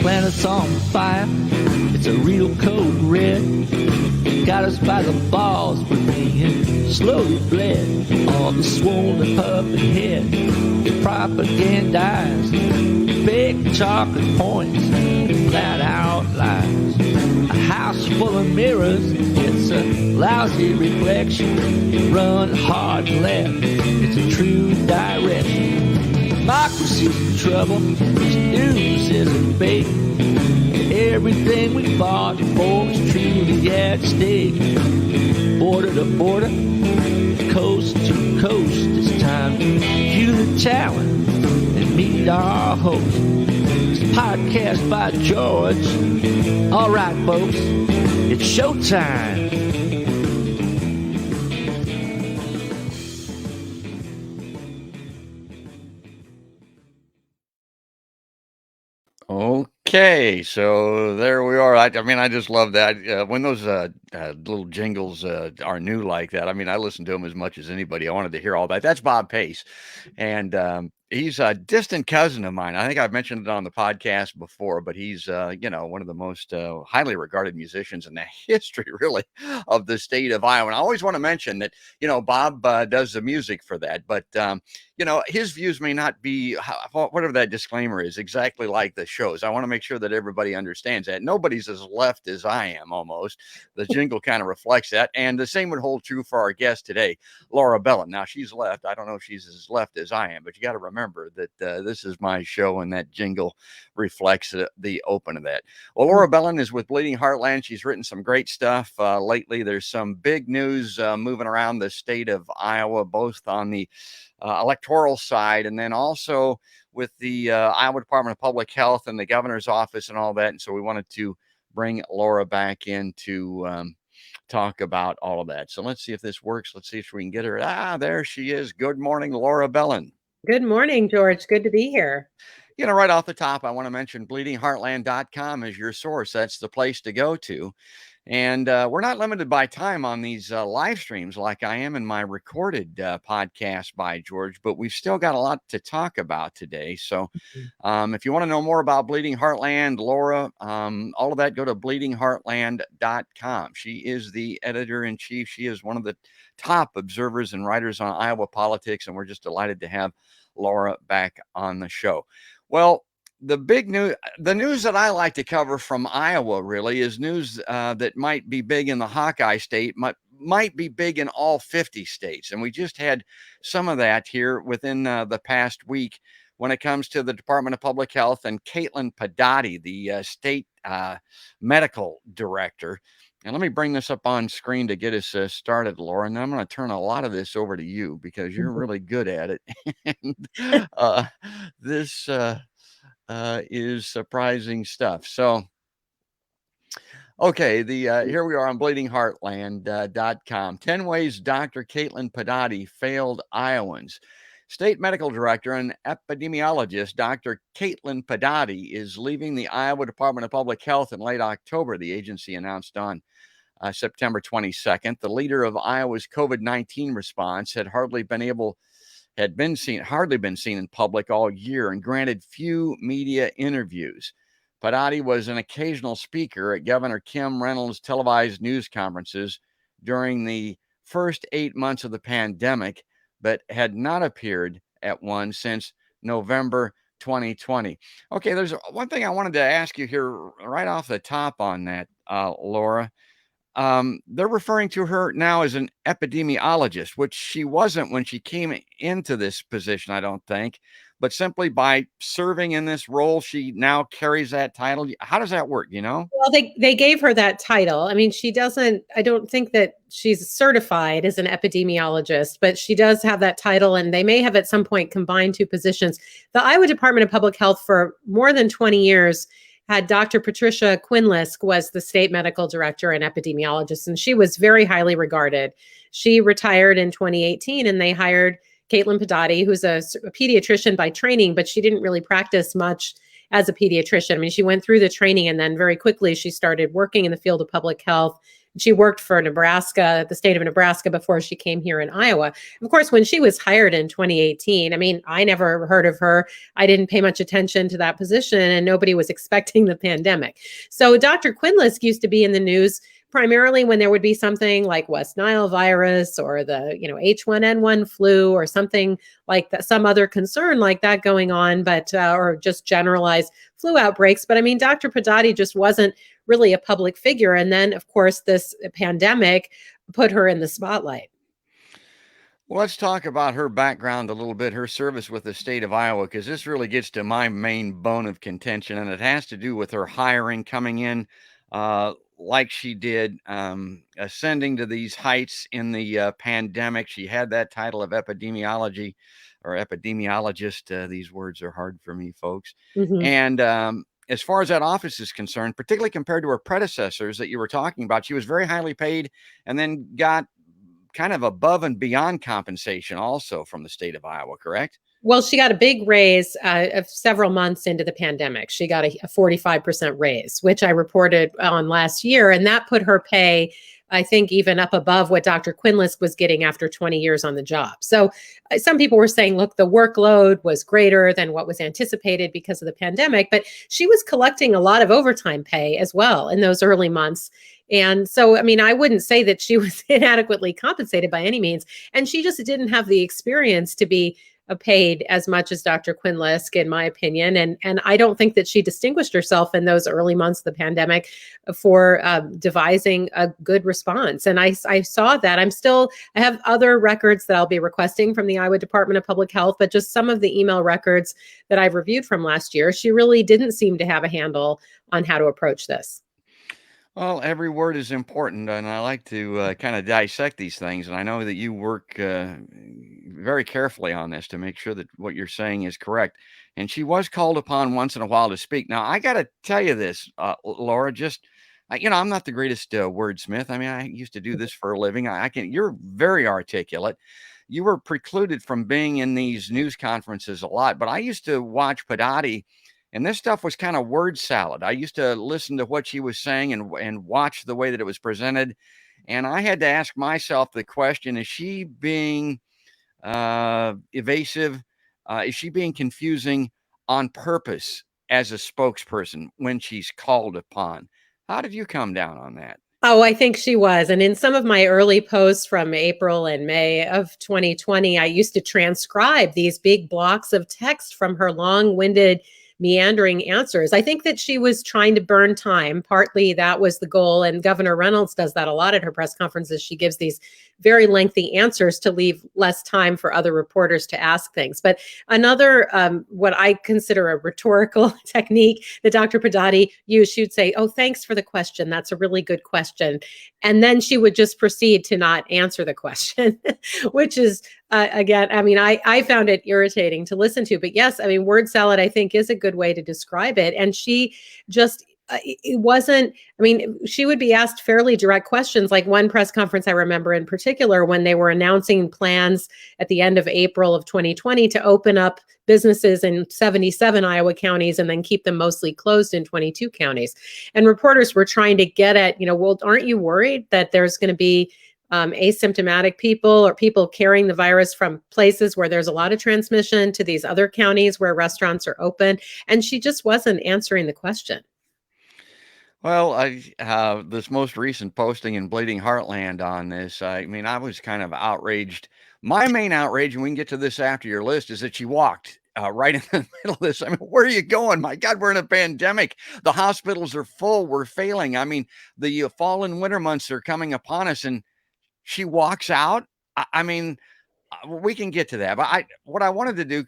planet's on fire. It's a real code red. Got us by the balls, we're being slowly bled. All the swollen puppet head propagandize big chocolate points, flat out lies. A house full of mirrors, it's a lousy reflection. Run hard left, it's a true direction. Democracy's in trouble, this news isn't fake. Everything we fought for is truly at stake. Border to border, coast to coast, it's time to view the talent and meet our host. It's a podcast by George. All right, folks, it's showtime. Okay, so there we are. I mean, I just love that. When those little jingles are new like that, I mean, I listen to them as much as anybody. I wanted to hear all that. That's Bob Pace, and he's a distant cousin of mine. I think I've mentioned it on the podcast before, but he's, one of the most highly regarded musicians in the history, really, of the state of Iowa. And I always want to mention that, Bob does the music for that, but his views may not be, whatever that disclaimer is, exactly like the shows. I want to make sure that everybody understands that. Nobody's as left as I am, almost. The jingle kind of reflects that. And the same would hold true for our guest today, Laura Belin. Now, she's left. I don't know if she's as left as I am, but you got to remember that this is my show, and that jingle reflects the open of that. Well, Laura Belin is with Bleeding Heartland. She's written some great stuff lately. There's some big news moving around the state of Iowa, both on the electoral side, and then also with the Iowa Department of Public Health and the governor's office and all that. And so we wanted to bring Laura back in to talk about all of that. So let's see if this works. Let's see if we can get her. There she is. Good morning, Laura Belin. Good morning, George. Good to be here. Right off the top, I want to mention bleedingheartland.com is your source. That's the place to go to. And we're not limited by time on these live streams like I am in my recorded podcast by George, but we've still got a lot to talk about today. So if you want to know more about Bleeding Heartland, Laura, all of that, go to bleedingheartland.com. She is the editor-in-chief. She is one of the top observers and writers on Iowa politics, and we're just delighted to have Laura back on the show. Well, the news that I like to cover from Iowa really is news that might be big in the Hawkeye state, might be big in all 50 states. And we just had some of that here within the past week when it comes to the Department of Public Health and Caitlin Pedati, the state medical director. And let me bring this up on screen to get us started, Laura. And I'm going to turn a lot of this over to you because you're really good at it. And this is surprising stuff. So, okay, here we are on bleedingheartland.com. 10 ways Dr. Caitlin Pedati failed Iowans. State medical director and epidemiologist Dr. Caitlin Pedati is leaving the Iowa Department of Public Health in late October, the agency announced on September 22nd. The leader of Iowa's COVID-19 response had hardly been seen in public all year and granted few media interviews. Pedati was an occasional speaker at Governor Kim Reynolds' televised news conferences during the first 8 months of the pandemic, but had not appeared at one since November 2020. Okay, there's one thing I wanted to ask you here right off the top on that, Laura. They're referring to her now as an epidemiologist, which she wasn't when she came into this position, I don't think, but simply by serving in this role, she now carries that title. How does that work, Well, they gave her that title. I mean, I don't think that she's certified as an epidemiologist, but she does have that title, and they may have at some point combined two positions. The Iowa Department of Public Health for more than 20 years had Dr. Patricia Quinlisk was the state medical director and epidemiologist, and she was very highly regarded. She retired in 2018, and they hired Caitlin Pedati, who's a pediatrician by training, but she didn't really practice much as a pediatrician. I mean, she went through the training, and then very quickly she started working in the field of public health, She worked for Nebraska, the state of Nebraska, before she came here in Iowa. Of course, when she was hired in 2018, I mean, I never heard of her. I didn't pay much attention to that position, and nobody was expecting the pandemic. So Dr. Quinlisk used to be in the news primarily when there would be something like West Nile virus or the H1N1 flu or something like that, some other concern like that going on, but or just generalized flu outbreaks. But I mean, Dr. Pedati just wasn't really a public figure. And then, of course, this pandemic put her in the spotlight. Well, let's talk about her background a little bit, her service with the state of Iowa, because this really gets to my main bone of contention, and it has to do with her hiring, coming in like she did, ascending to these heights in the pandemic. She had that title of epidemiology or epidemiologist. These words are hard for me, folks. Mhm. And as far as that office is concerned, particularly compared to her predecessors that you were talking about, she was very highly paid and then got kind of above and beyond compensation also from the state of Iowa, correct? Well, she got a big raise of several months into the pandemic. She got a 45% raise, which I reported on last year. And that put her pay, I think, even up above what Dr. Quinlisk was getting after 20 years on the job. So some people were saying, look, the workload was greater than what was anticipated because of the pandemic, but she was collecting a lot of overtime pay as well in those early months. And so, I mean, I wouldn't say that she was inadequately compensated by any means. And she just didn't have the experience to be paid as much as Dr. Quinlisk, in my opinion. And I don't think that she distinguished herself in those early months of the pandemic for devising a good response. And I saw that. I have other records that I'll be requesting from the Iowa Department of Public Health, but just some of the email records that I've reviewed from last year, she really didn't seem to have a handle on how to approach this. Well, every word is important, and I like to kind of dissect these things. And I know that you work very carefully on this to make sure that what you're saying is correct. And she was called upon once in a while to speak. Now, I got to tell you this, Laura. Just I'm not the greatest wordsmith. I mean, I used to do this for a living. I can. You're very articulate. You were precluded from being in these news conferences a lot, but I used to watch Pedati. And this stuff was kind of word salad. I used to listen to what she was saying and watch the way that it was presented. And I had to ask myself the question, is she being evasive? Is she being confusing on purpose as a spokesperson when she's called upon? How did you come down on that? Oh, I think she was. And in some of my early posts from April and May of 2020, I used to transcribe these big blocks of text from her long-winded, meandering answers. I think that she was trying to burn time. Partly that was the goal. And Governor Reynolds does that a lot at her press conferences. She gives these very lengthy answers to leave less time for other reporters to ask things. But another, what I consider a rhetorical technique that Dr. Pedati used, she would say, "Oh, thanks for the question. That's a really good question." And then she would just proceed to not answer the question, which is, again, I mean, I found it irritating to listen to. But yes, I mean, word salad, I think, is a good way to describe it. And she just, it wasn't, I mean, she would be asked fairly direct questions. Like one press conference I remember in particular when they were announcing plans at the end of April of 2020 to open up businesses in 77 Iowa counties and then keep them mostly closed in 22 counties. And reporters were trying to get at, well, aren't you worried that there's going to be asymptomatic people or people carrying the virus from places where there's a lot of transmission to these other counties where restaurants are open? And she just wasn't answering the question. Well, this most recent posting in Bleeding Heartland on this, I mean, I was kind of outraged. My main outrage, and we can get to this after your list, is that she walked right in the middle of this. I mean, where are you going? My God, we're in a pandemic. The hospitals are full. We're failing. I mean, the fall and winter months are coming upon us, and she walks out. I mean, we can get to that. But what I wanted to do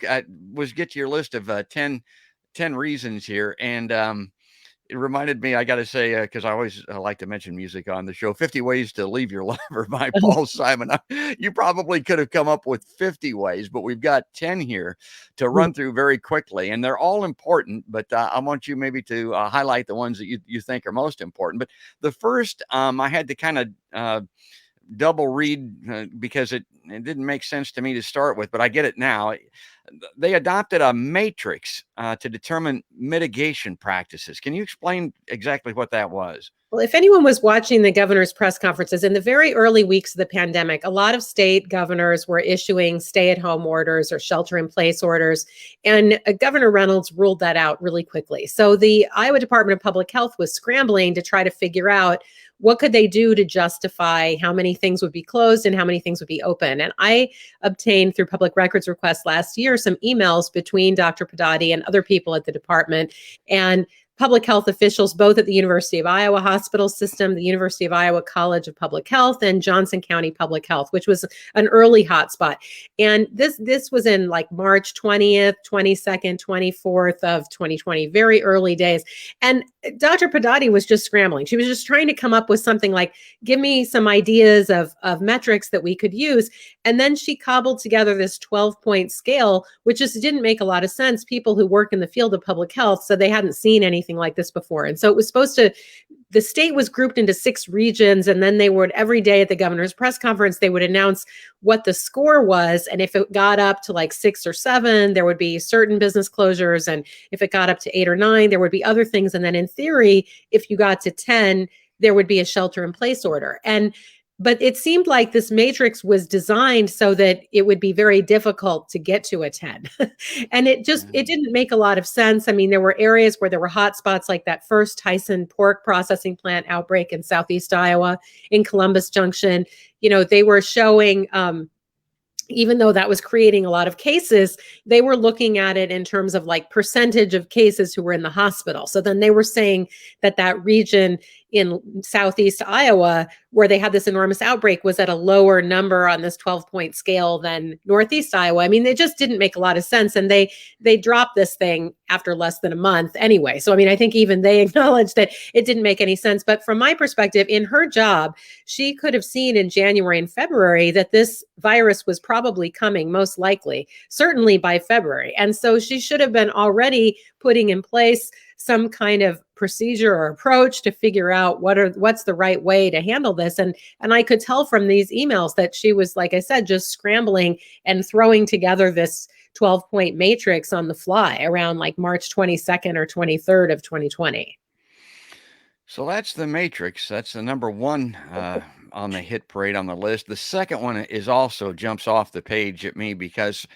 was get to your list of 10 reasons here. And it reminded me, I got to say, because I always like to mention music on the show, 50 Ways to Leave Your Lover by Paul Simon. You probably could have come up with 50 ways, but we've got 10 here to run through very quickly. And they're all important, but I want you maybe to highlight the ones that you think are most important. But the first, I had to kind of double read because it didn't make sense to me to start with, but I get it now. They adopted a matrix to determine mitigation practices. Can you explain exactly what that was? Well, if anyone was watching the governor's press conferences in the very early weeks of the pandemic, a lot of state governors were issuing stay-at-home orders or shelter-in-place orders, and Governor Reynolds ruled that out really quickly. So the Iowa Department of Public Health was scrambling to try to figure out what could they do to justify how many things would be closed and how many things would be open. And I obtained through public records requests last year some emails between Dr. Padati and other people at the department, and public health officials, both at the University of Iowa Hospital System, the University of Iowa College of Public Health, and Johnson County Public Health, which was an early hotspot. And this was in like March 20th, 22nd, 24th of 2020, very early days. And Dr. Padati was just scrambling. She was just trying to come up with something like, give me some ideas of metrics that we could use. And then she cobbled together this 12-point scale, which just didn't make a lot of sense. People who work in the field of public health said they hadn't seen anything like this before. And so it was supposed to, the state was grouped into 6 regions, and then they would, every day at the governor's press conference, they would announce what the score was. And if it got up to like 6 or 7, there would be certain business closures. And if it got up to 8 or 9, there would be other things. And then in theory, if you got to 10, there would be a shelter in place order. But it seemed like this matrix was designed so that it would be very difficult to get to a 10. And it didn't make a lot of sense. I mean, there were areas where there were hot spots, like that first Tyson pork processing plant outbreak in Southeast Iowa, in Columbus Junction. You know, they were showing, even though that was creating a lot of cases, they were looking at it in terms of like percentage of cases who were in the hospital. So then they were saying that that region in Southeast Iowa, where they had this enormous outbreak, was at a lower number on this 12-point scale than Northeast Iowa. I mean, it just didn't make a lot of sense. And they dropped this thing after less than a month anyway. So, I mean, I think even they acknowledged that it didn't make any sense. But from my perspective, in her job, she could have seen in January and February that this virus was probably coming, most likely, certainly by February. And so she should have been already putting in place some kind of procedure or approach to figure out what's the right way to handle this. And I could tell from these emails that she was, like I said, just scrambling and throwing together this 12-point matrix on the fly around like March 22nd or 23rd of 2020. So that's the matrix. That's the number one on the hit parade on the list. The second one is also jumps off the page at me because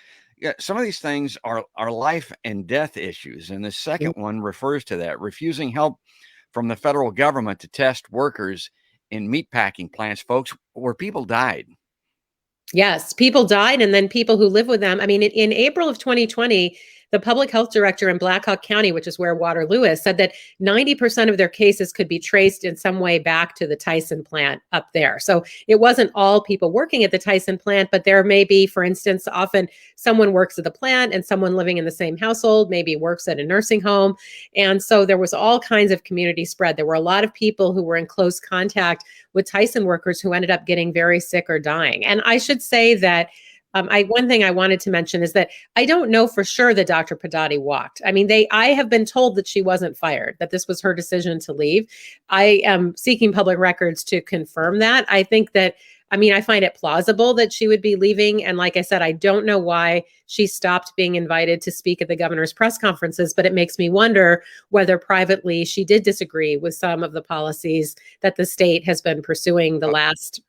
some of these things are life and death issues. And the second one refers to that, refusing help from the federal government to test workers in meatpacking plants, folks, where people died. Yes, people died, and then people who live with them. I mean, in April of 2020, the public health director in Black Hawk County, which is where Waterloo is, said that 90% of their cases could be traced in some way back to the Tyson plant up there. So it wasn't all people working at the Tyson plant, but there may be, for instance, often someone works at the plant and someone living in the same household, maybe works at a nursing home. And so there was all kinds of community spread. There were a lot of people who were in close contact with Tyson workers who ended up getting very sick or dying. And I should say that one thing I wanted to mention is that I don't know for sure that Dr. Padati walked. I mean, I have been told that she wasn't fired, that this was her decision to leave. I am seeking public records to confirm that. I think that, I mean, I find it plausible that she would be leaving. And like I said, I don't know why she stopped being invited to speak at the governor's press conferences, but it makes me wonder whether privately she did disagree with some of the policies that the state has been pursuing the last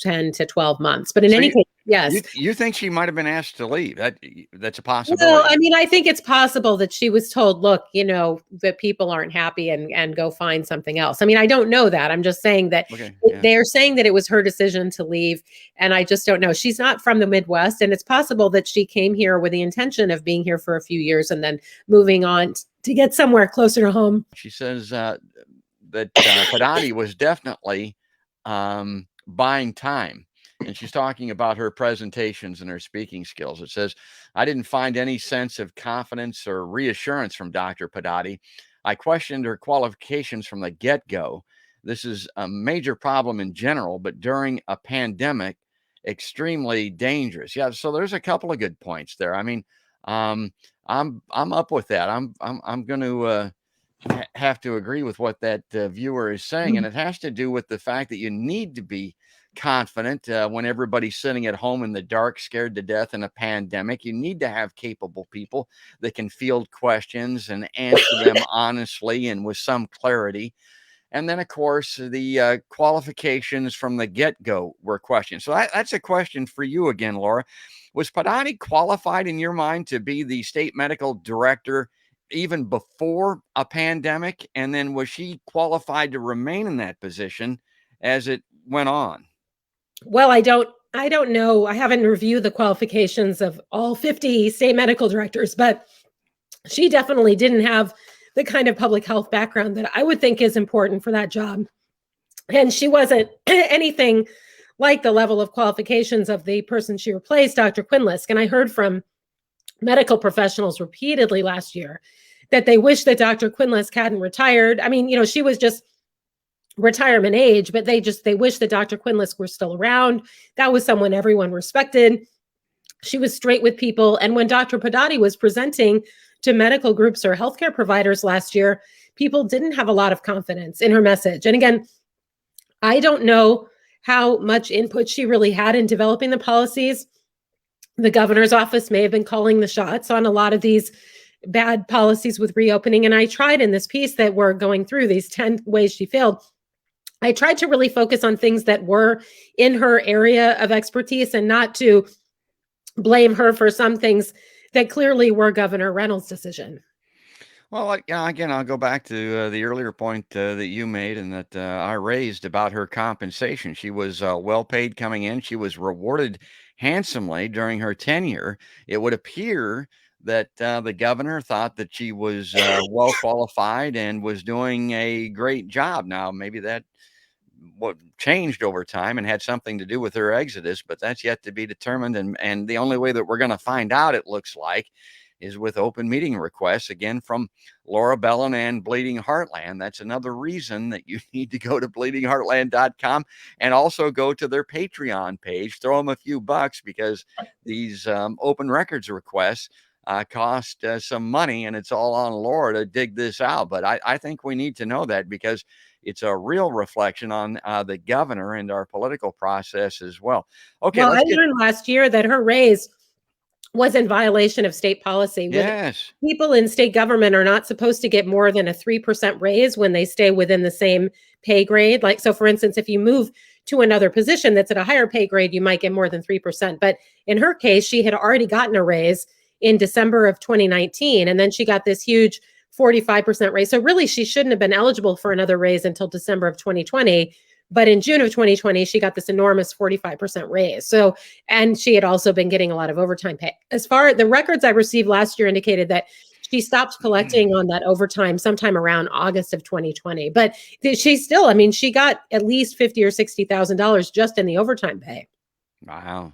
10 to 12 months. But in any case, yes. You think she might have been asked to leave? That's a possibility. Well, I mean, I think it's possible that she was told, look, you know, that people aren't happy and go find something else. I mean, I don't know that. I'm just saying that they're saying that it was her decision to leave. And I just don't know. She's not from the Midwest. And it's possible that she came here with the intention of being here for a few years and then moving on to get somewhere closer to home. She says that Padati was definitely buying time. And she's talking about her presentations and her speaking skills. It says, I didn't find any sense of confidence or reassurance from Dr. Padati. I questioned her qualifications from the get-go. This is a major problem in general, but during a pandemic, extremely dangerous. Yeah, so there's a couple of good points there. I mean, I'm up with that. I'm going to have to agree with what that viewer is saying, and it has to do with the fact that you need to be confident when everybody's sitting at home in the dark, scared to death in a pandemic. You need to have capable people that can field questions and answer them honestly and with some clarity. And then, of course, the qualifications from the get-go were questioned. So that's a question for you again, Laura. Was Padani qualified in your mind to be the state medical director even before a pandemic? And then was she qualified to remain in that position as it went on? Well, I don't know. I haven't reviewed the qualifications of all 50 state medical directors, but she definitely didn't have the kind of public health background that I would think is important for that job. And she wasn't anything like the level of qualifications of the person she replaced, Dr. Quinlisk. And I heard from medical professionals repeatedly last year that they wish that Dr. Quinlisk hadn't retired. I mean, she was just retirement age, but they wish that Dr. Quinlisk were still around. That was someone everyone respected. She was straight with people. And when Dr. Padani was presenting to medical groups or healthcare providers last year, people didn't have a lot of confidence in her message. And again, I don't know how much input she really had in developing the policies. The governor's office may have been calling the shots on a lot of these bad policies with reopening. And I tried in this piece that we're going through, these 10 ways she failed, I tried to really focus on things that were in her area of expertise and not to blame her for some things that clearly were Governor Reynolds' decision. Well, again, I'll go back to the earlier point that you made and that I raised about her compensation. She was well paid coming in. She was rewarded handsomely during her tenure. It would appear that the governor thought that she was well qualified and was doing a great job. Now, maybe that what changed over time and had something to do with her exodus, but that's yet to be determined. And the only way that we're going to find out, it looks like, is with open meeting requests, again, from Laura Belin and Bleeding Heartland. That's another reason that you need to go to bleedingheartland.com and also go to their Patreon page. Throw them a few bucks because these open records requests cost some money, and it's all on Laura to dig this out. But I think we need to know that because it's a real reflection on the governor and our political process as well. Okay, well, I learned last year that her raise was in violation of state policy. Yes. People in state government are not supposed to get more than a 3% raise when they stay within the same pay grade. Like, so for instance, if you move to another position that's at a higher pay grade, you might get more than 3%. But in her case, she had already gotten a raise in December of 2019, and then she got this huge 45% raise. So really, she shouldn't have been eligible for another raise until December of 2020. But in June of 2020, she got this enormous 45% raise. So, and she had also been getting a lot of overtime pay. As far as the records I received last year indicated that she stopped collecting on that overtime sometime around August of 2020. But she still, I mean, she got at least $50,000 or $60,000 just in the overtime pay. Wow.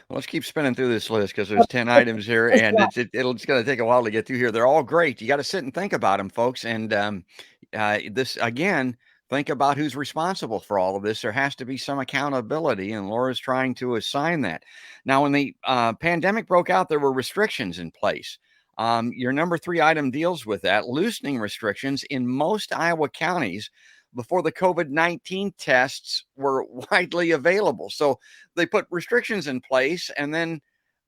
Well, let's keep spinning through this list because there's 10 items here, and it's going to take a while to get through here. They're all great. You got to sit and think about them, folks. And this, again, think about who's responsible for all of this. There has to be some accountability, and Laura's trying to assign that. Now, when the pandemic broke out, there were restrictions in place. Your number 3 item deals with that, loosening restrictions in most Iowa counties before the COVID-19 tests were widely available. So they put restrictions in place and then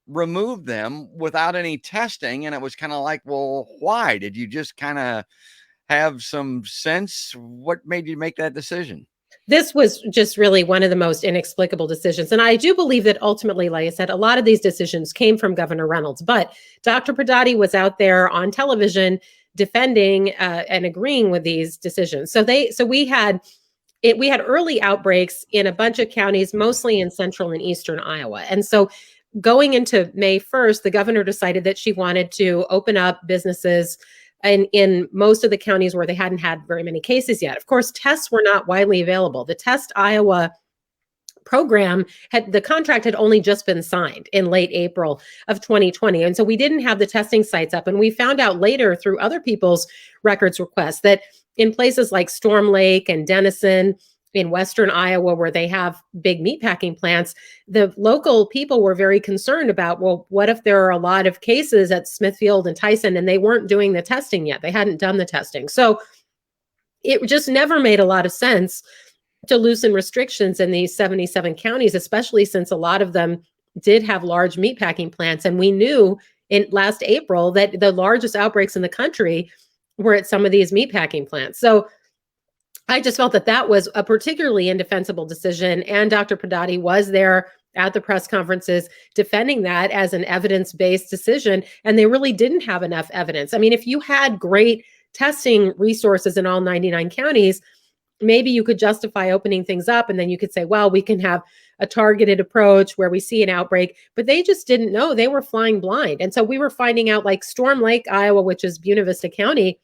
removed them without any testing. And it was kind of like, well, why? Did you just kind of have some sense? What made you make that decision? This was just really one of the most inexplicable decisions. And I do believe that ultimately, like I said, a lot of these decisions came from Governor Reynolds. But Dr. Padani was out there on television defending and agreeing with these decisions. So we had early outbreaks in a bunch of counties, mostly in central and eastern Iowa. And so going into May 1st, the governor decided that she wanted to open up businesses in most of the counties where they hadn't had very many cases yet. Of course, tests were not widely available. The Test Iowa program the contract had only just been signed in late April of 2020. And so we didn't have the testing sites up. And we found out later through other people's records requests that in places like Storm Lake and Denison in Western Iowa, where they have big meatpacking plants, the local people were very concerned about, well, what if there are a lot of cases at Smithfield and Tyson and they weren't doing the testing yet? They hadn't done the testing. So it just never made a lot of sense to loosen restrictions in these 77 counties, especially since a lot of them did have large meatpacking plants. And we knew in last April that the largest outbreaks in the country were at some of these meatpacking plants. So I just felt that that was a particularly indefensible decision. And Dr. Pradati was there at the press conferences defending that as an evidence-based decision. And they really didn't have enough evidence. I mean, if you had great testing resources in all 99 counties, maybe you could justify opening things up, and then you could say, well, we can have a targeted approach where we see an outbreak, but they just didn't know. They were flying blind. And so we were finding out, like Storm Lake, Iowa, which is Buena Vista County,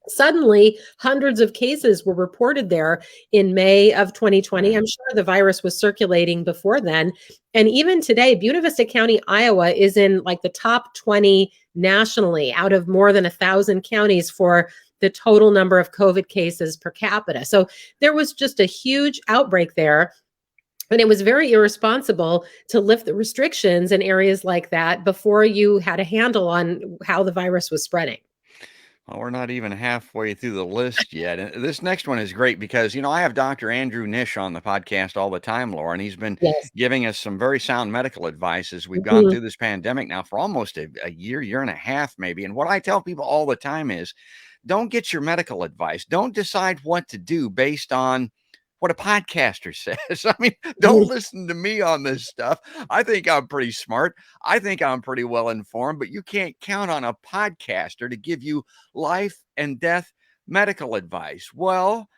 suddenly hundreds of cases were reported there in May of 2020. I'm sure the virus was circulating before then. And even today, Buena Vista County, Iowa is in like the top 20 nationally out of more than 1,000 counties for the total number of COVID cases per capita. So there was just a huge outbreak there. And it was very irresponsible to lift the restrictions in areas like that before you had a handle on how the virus was spreading. Well, we're not even halfway through the list yet. And this next one is great because, I have Dr. Andrew Nish on the podcast all the time, Laura, and he's been Yes. giving us some very sound medical advice as we've gone Mhm. through this pandemic now for almost a year and a half, maybe. And what I tell people all the time is don't get your medical advice. Don't decide what to do based on what a podcaster says. I mean, don't listen to me on this stuff. I think I'm pretty smart. I think I'm pretty well informed, but you can't count on a podcaster to give you life and death medical advice. Well,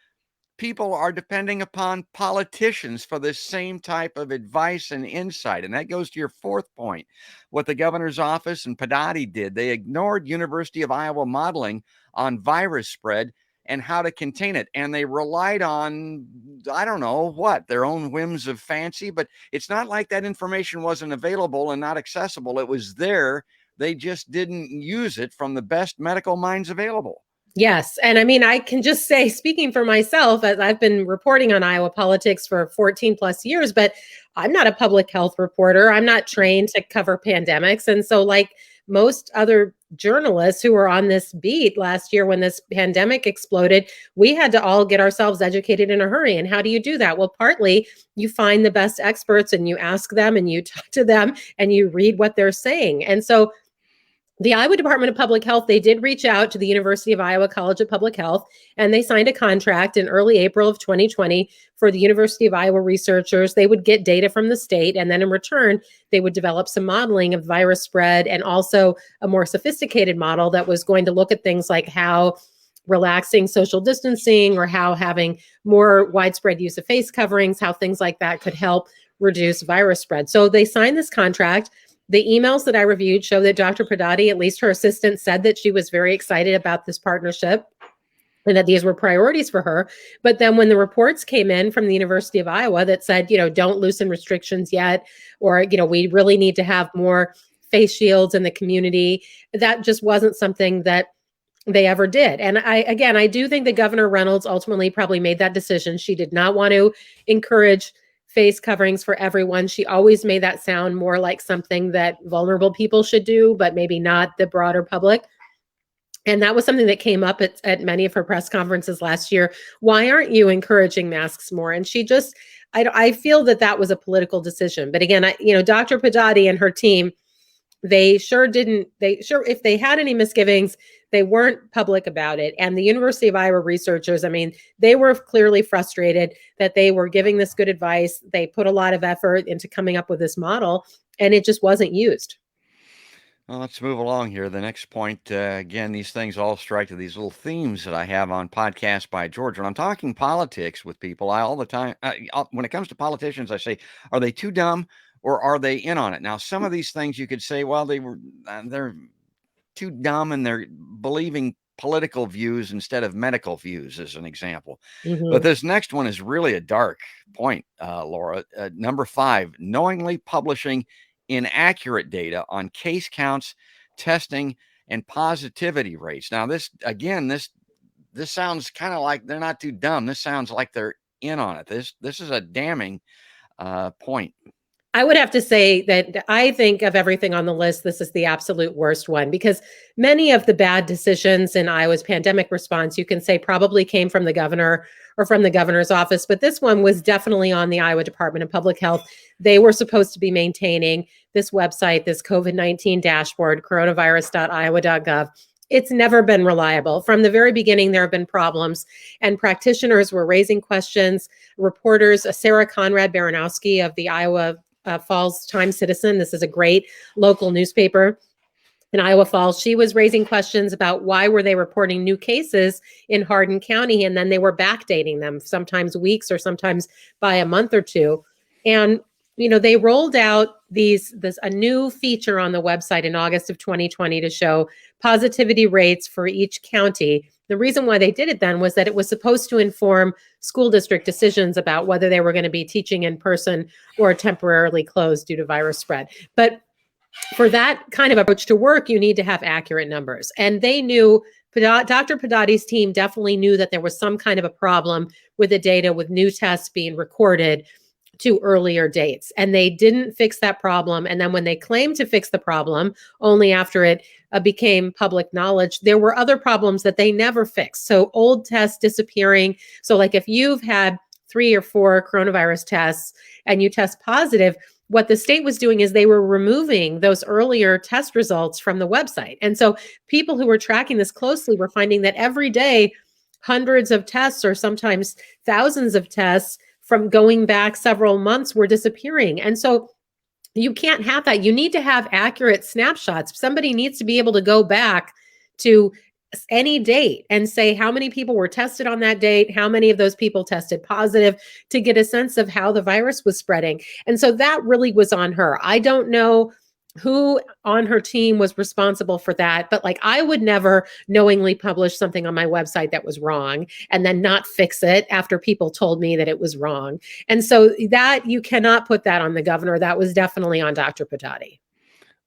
people are depending upon politicians for this same type of advice and insight. And that goes to your fourth point. What the governor's office and Padati did, they ignored University of Iowa modeling on virus spread and how to contain it. And they relied on, I don't know what, their own whims of fancy, but it's not like that information wasn't available and not accessible. It was there. They just didn't use it from the best medical minds available. Yes. And I mean, I can just say, speaking for myself, as I've been reporting on Iowa politics for 14 plus years, but I'm not a public health reporter. I'm not trained to cover pandemics. And so, like most other journalists who were on this beat last year when this pandemic exploded, we had to all get ourselves educated in a hurry. And how do you do that? Well, partly you find the best experts and you ask them and you talk to them and you read what they're saying. And so, the Iowa Department of Public Health, they did reach out to the University of Iowa College of Public Health, and they signed a contract in early April of 2020 for the University of Iowa researchers. They would get data from the state, and then in return, they would develop some modeling of virus spread and also a more sophisticated model that was going to look at things like how relaxing social distancing or how having more widespread use of face coverings, how things like that could help reduce virus spread. So they signed this contract. The emails that I reviewed show that Dr. Pradati, at least her assistant, said that she was very excited about this partnership and that these were priorities for her. But then when the reports came in from the University of Iowa that said, don't loosen restrictions yet, or, we really need to have more face shields in the community, that just wasn't something that they ever did. And I do think that Governor Reynolds ultimately probably made that decision. She did not want to encourage face coverings for everyone. She always made that sound more like something that vulnerable people should do, but maybe not the broader public. And that was something that came up at many of her press conferences last year. Why aren't you encouraging masks more? And she just, I feel that was a political decision. But again, Dr. Pradati and her team, if they had any misgivings, they weren't public about it. And the University of Iowa researchers, I mean, they were clearly frustrated that they were giving this good advice. They put a lot of effort into coming up with this model, and it just wasn't used. Well, let's move along here. The next point, again, these things all strike to these little themes that I have on Podcast by George. When I'm talking politics with people, all the time, when it comes to politicians, I say, are they too dumb or are they in on it? Now, some of these things you could say, well, they're too dumb and they're believing political views instead of medical views, as an example. But this next one is really a dark point, Laura. Number 5, knowingly publishing inaccurate data on case counts, testing, and positivity rates. Now, this sounds kind of like they're not too dumb. This sounds like they're in on it. This is a damning point. I would have to say that I think of everything on the list, this is the absolute worst one, because many of the bad decisions in Iowa's pandemic response, you can say probably came from the governor or from the governor's office, but this one was definitely on the Iowa Department of Public Health. They were supposed to be maintaining this website, this COVID-19 dashboard, coronavirus.iowa.gov. It's never been reliable. From the very beginning, there have been problems, and practitioners were raising questions. Reporters, Sarah Conrad Baranowski of the Iowa Falls Times-Citizen, this is a great local newspaper in Iowa Falls, she was raising questions about why were they reporting new cases in Hardin County, and then they were backdating them, sometimes weeks or sometimes by a month or two. And they rolled out a new feature on the website in August of 2020 to show positivity rates for each county. The reason why they did it then was that it was supposed to inform school district decisions about whether they were going to be teaching in person or temporarily closed due to virus spread. But for that kind of approach to work, you need to have accurate numbers. And they knew, Dr. Padotti's team definitely knew that there was some kind of a problem with the data, with new tests being recorded to earlier dates. And they didn't fix that problem. And then when they claimed to fix the problem, only after it became public knowledge, there were other problems that they never fixed. So old tests disappearing. So like if you've had 3 or 4 coronavirus tests and you test positive, what the state was doing is they were removing those earlier test results from the website. And so people who were tracking this closely were finding that every day, hundreds of tests or sometimes thousands of tests from going back several months were disappearing. And so you can't have that. You need to have accurate snapshots. Somebody needs to be able to go back to any date and say how many people were tested on that date, how many of those people tested positive, to get a sense of how the virus was spreading. And so that really was on her. I don't know who on her team was responsible for that, but like I would never knowingly publish something on my website that was wrong and then not fix it after people told me that it was wrong. And so that you cannot put that on the governor. That was definitely on Dr. Padotti.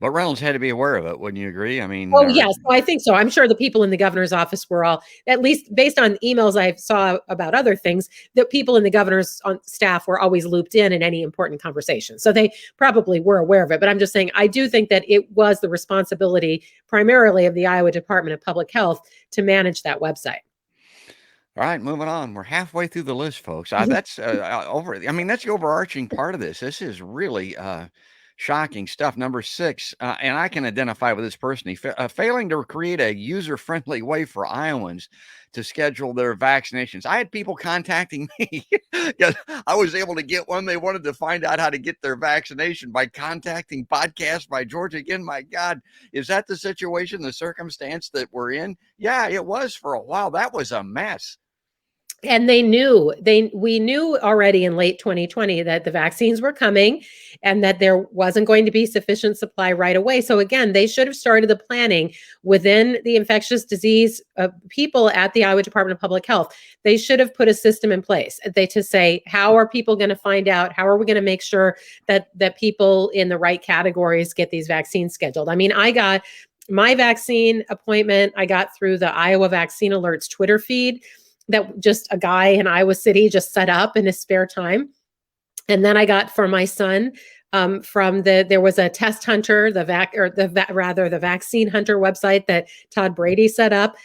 But Reynolds had to be aware of it, wouldn't you agree? I mean, Oh, yes, I think so. I'm sure the people in the governor's office were all, at least based on emails I saw about other things, that people in the governor's staff were always looped in any important conversation. So they probably were aware of it. But I'm just saying, I do think that it was the responsibility primarily of the Iowa Department of Public Health to manage that website. all right, moving on. We're halfway through the list, folks. That's over. I mean, that's the overarching part of this. This is really shocking stuff. Number 6, and I can identify with this person. Failing to create a user-friendly way for Iowans to schedule their vaccinations. I had people contacting me. Yeah, I was able to get one. They wanted to find out how to get their vaccination by contacting Podcast by George. Again, my God, is that the situation, the circumstance that we're in? Yeah, it was for a while. That was a mess. And we knew already in late 2020 that the vaccines were coming and that there wasn't going to be sufficient supply right away. So again, they should have started the planning within the infectious disease people at the Iowa Department of Public Health. They should have put a system in place to say, how are people going to find out? How are we going to make sure that people in the right categories get these vaccines scheduled? I mean, I got my vaccine appointment, I got through the Iowa Vaccine Alerts Twitter feed that just a guy in Iowa City just set up in his spare time. And then I got for my son there was a Test Hunter, the Vaccine Hunter website that Todd Brady set up.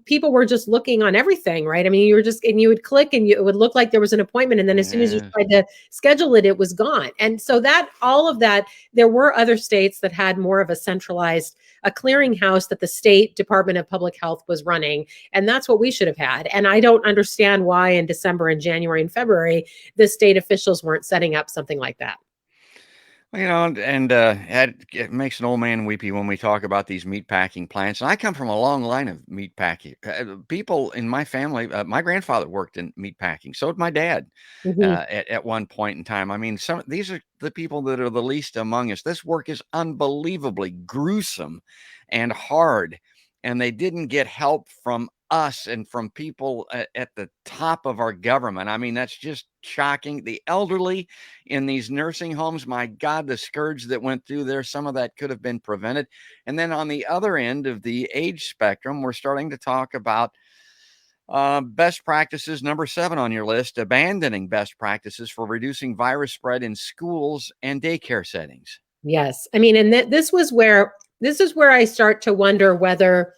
People were just looking on everything, right? I mean, you would click and it would look like there was an appointment. And then as soon as you tried to schedule it, it was gone. And so all of that, there were other states that had more of a centralized, a clearinghouse that the state Department of Public Health was running. And that's what we should have had. And I don't understand why in December and January and February, the state officials weren't setting up something like that. Well, it makes an old man weepy when we talk about these meat packing plants. And I come from a long line of meat packing people in my family. My grandfather worked in meat packing. So did my dad at one point in time. I mean, these are the people that are the least among us. This work is unbelievably gruesome and hard. And they didn't get help from us and from people at the top of our government. I mean, that's just shocking. The elderly in these nursing homes, my God, the scourge that went through there, some of that could have been prevented. And then on the other end of the age spectrum, we're starting to talk about best practices. Number 7 on your list, abandoning best practices for reducing virus spread in schools and daycare settings. Yes. I mean, and this is where I start to wonder whether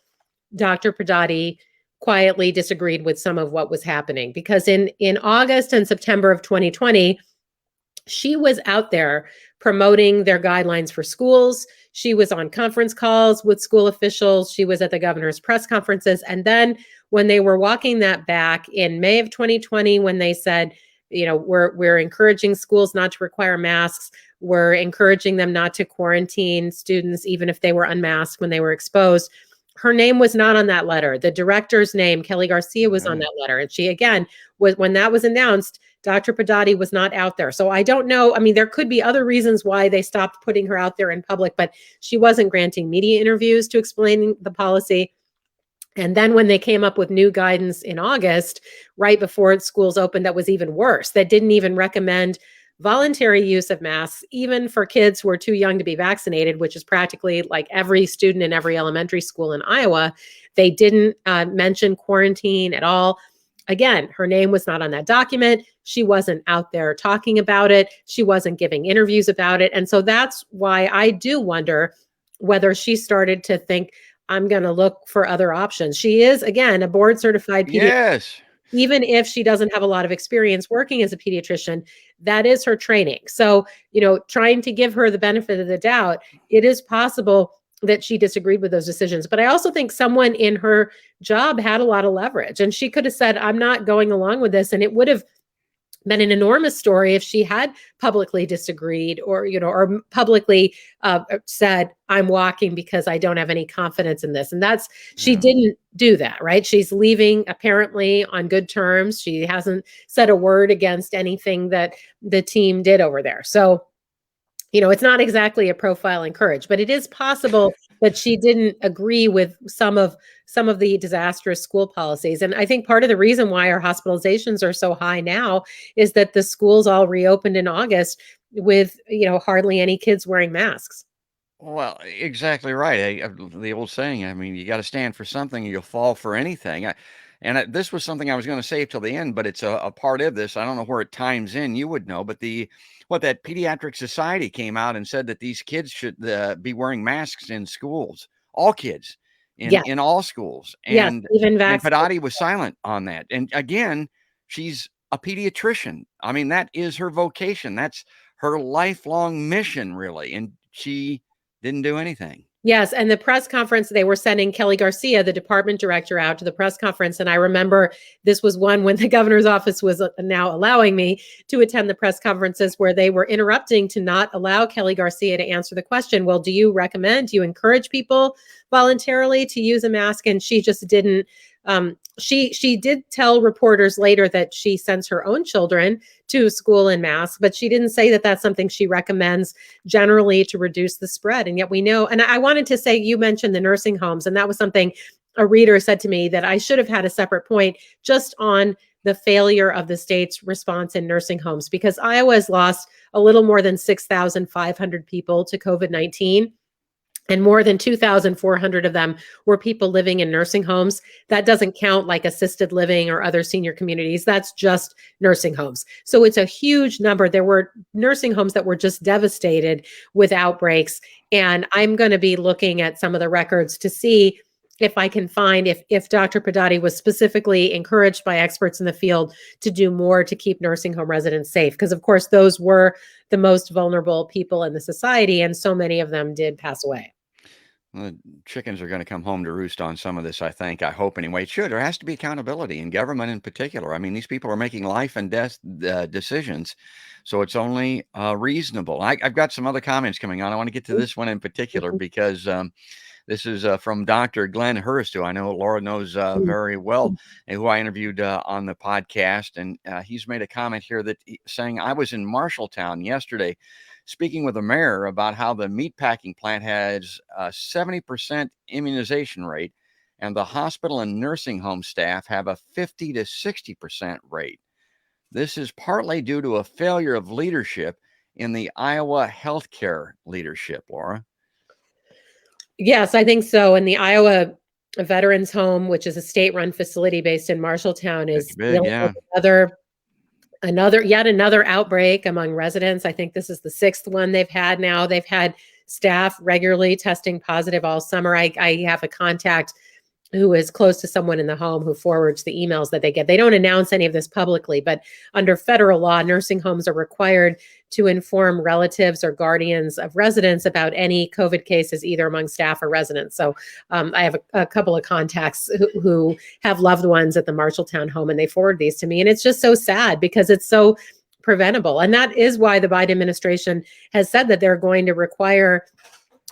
Dr. Padotti quietly disagreed with some of what was happening, because in August and September of 2020, she was out there promoting their guidelines for schools. She was on conference calls with school officials. She was at the governor's press conferences. And then when they were walking that back in May of 2020, when they said, we're encouraging schools not to require masks. We're encouraging them not to quarantine students, even if they were unmasked when they were exposed. Her name was not on that letter. The director's name, Kelly Garcia, was on that letter. And she, again, when that was announced, Dr. Padati was not out there. So I don't know. I mean, there could be other reasons why they stopped putting her out there in public, but she wasn't granting media interviews to explain the policy. And then when they came up with new guidance in August, right before schools opened, that was even worse. That didn't even recommend voluntary use of masks, even for kids who are too young to be vaccinated, which is practically like every student in every elementary school in Iowa. They didn't mention quarantine at all. Again, her name was not on that document. She wasn't out there talking about it. She wasn't giving interviews about it. And so that's why I do wonder whether she started to think, I'm going to look for other options. She is, again, a board certified pediatrician. Yes. Even if she doesn't have a lot of experience working as a pediatrician, that is her training. So, trying to give her the benefit of the doubt, it is possible that she disagreed with those decisions. But I also think someone in her job had a lot of leverage, and she could have said, I'm not going along with this. And it would have been an enormous story if she had publicly disagreed or publicly said, I'm walking because I don't have any confidence in this. And she didn't do that, right? She's leaving apparently on good terms. She hasn't said a word against anything that the team did over there. So, it's not exactly a profile in courage, but it is possible that she didn't agree with some of the disastrous school policies. And I think part of the reason why our hospitalizations are so high now is that the schools all reopened in August with, hardly any kids wearing masks. Well, exactly right. The old saying, I mean, you got to stand for something, you'll fall for anything. This was something I was going to save till the end, but it's a part of this. I don't know where it times in. You would know, but that Pediatric Society came out and said that these kids should be wearing masks in schools, all kids in all schools. And, even and Padati was silent on that. And again, she's a pediatrician. I mean, that is her vocation. That's her lifelong mission, really. And she didn't do anything. Yes. And the press conference, they were sending Kelly Garcia, the department director, out to the press conference. And I remember this was one when the governor's office was now allowing me to attend the press conferences where they were interrupting to not allow Kelly Garcia to answer the question. Well, do you encourage people voluntarily to use a mask? And she just didn't. She did tell reporters later that she sends her own children to school in masks, but she didn't say that that's something she recommends generally to reduce the spread. And yet we know, and I wanted to say, you mentioned the nursing homes, and that was something a reader said to me that I should have had a separate point just on the failure of the state's response in nursing homes, because Iowa has lost a little more than 6,500 people to COVID-19. And more than 2,400 of them were people living in nursing homes. That doesn't count like assisted living or other senior communities. That's just nursing homes. So it's a huge number. There were nursing homes that were just devastated with outbreaks. And I'm going to be looking at some of the records to see if I can find if Dr. Padati was specifically encouraged by experts in the field to do more to keep nursing home residents safe. Because of course, those were the most vulnerable people in the society, and so many of them did pass away. The chickens are going to come home to roost on some of this, I think. I hope anyway. It should. There has to be accountability in government in particular. I mean, these people are making life and death decisions. So it's only reasonable. I've got some other comments coming on. I want to get to this one in particular because this is from Dr. Glenn Hurst, who I know Laura knows very well, and who I interviewed on the podcast. And he's made a comment here saying, I was in Marshalltown yesterday speaking with the mayor about how the meatpacking plant has a 70% immunization rate, and the hospital and nursing home staff have a 50 to 60% rate. This is partly due to a failure of leadership in the Iowa healthcare leadership, Laura. Yes, I think so. And the Iowa Veterans Home, which is a state-run facility based in Marshalltown, is yet another outbreak among residents. I think this is the 6th one they've had now. They've had staff regularly testing positive all summer. I have a contact who is close to someone in the home who forwards the emails that they get. They don't announce any of this publicly, but under federal law, nursing homes are required to inform relatives or guardians of residents about any COVID cases, either among staff or residents. So I have a couple of contacts who have loved ones at the Marshalltown home, and they forward these to me. And it's just so sad because it's so preventable. And that is why the Biden administration has said that they're going to require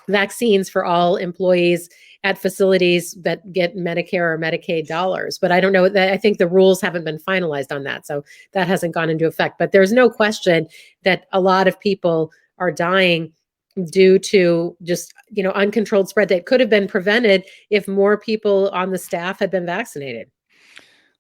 vaccines for all employees at facilities that get Medicare or Medicaid dollars. But I don't know that I think the rules haven't been finalized on that. So that hasn't gone into effect. But there's no question that a lot of people are dying due to just, uncontrolled spread that could have been prevented if more people on the staff had been vaccinated.